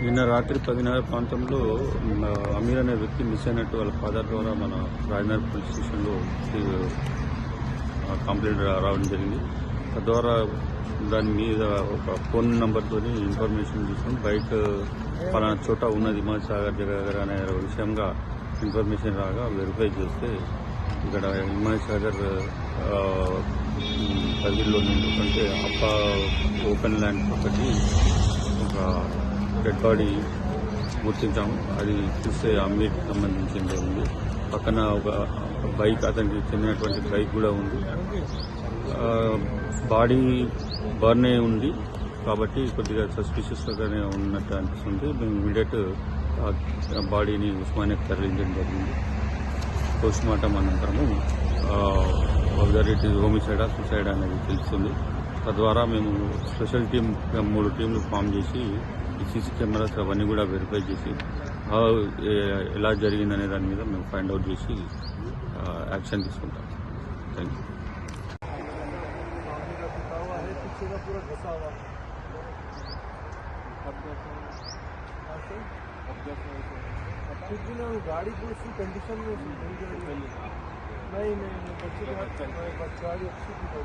నిన్న రాత్రి 10:30 ప్రాంతంలో అమీర్ అనే వ్యక్తి మిస్ అయినట్టు వాళ్ళ ఫాదర్ ద్వారా మన రాజనగర్ పోలీస్ స్టేషన్లో కంప్లైంట్ రావడం జరిగింది. తద్వారా దాని మీద ఒక ఫోన్ నెంబర్తో ఇన్ఫర్మేషన్ తీసుకుని బైక్ పలానా చోట ఉన్నది హిమాయత్ సాగర్ దగ్గర అనే విషయంగా ఇన్ఫర్మేషన్ రాగా వెరిఫై చేస్తే ఇక్కడ హిమాయత్ సాగర్ పరిధిలో ఎందుకంటే ఓపెన్ ల్యాండ్ ఒకటి ఒక డెడ్ బాడీ గుర్తించాము. అది చూస్తే అమీర్కి సంబంధించింది ఉంది. పక్కన ఒక బైక్, అతనికి చెందినటువంటి బైక్ కూడా ఉంది. బాడీ బర్న్ అయి ఉంది కాబట్టి కొద్దిగా సస్పిషియస్గానే ఉన్నట్టు అనిపిస్తుంది. మేము ఇమీడియట్ బాడీని ఉస్మానియాకి తరలించడం జరిగింది. పోస్ట్ మార్టం అనంతరము వెదర్ ఇట్ ఈజ్ హోమిసైడా సూసైడ్ అనేది తెలుస్తుంది. తద్వారా మేము స్పెషల్ టీం 3 టీంలు ఫామ్ చేసి ఈ సీసీ కెమెరాస్ అవన్నీ కూడా వెరిఫై చేసి ఎలా జరిగిందనే దాని మీద మేము ఫైండ్ అవుట్ చేసి యాక్షన్ తీసుకుంటాం. Thank you. गाड़ी को उसी कंडीशन में नहीं बच्चे गाड़ी अच्छी थी।